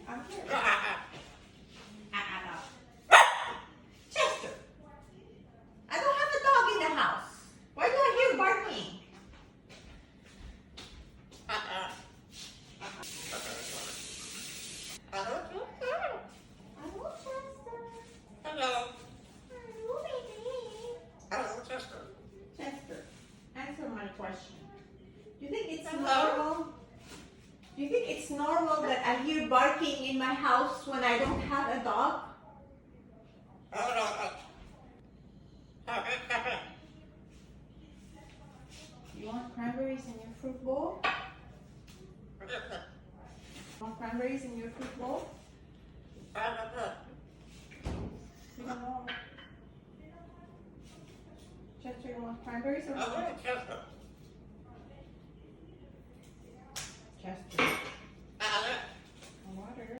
I'm here. No. Chester, I don't have a dog in the house. Why do I hear barking? Hello, Chester. Hello. Hello, baby. Hello, Chester. Chester, answer my question. Do you think it's Hello? normal? Do you think it's normal that I hear barking in my house when I don't have a dog? You want cranberries in your fruit bowl? Want cranberries in your fruit bowl? You don't know. Chester, you want cranberries or not? Chester.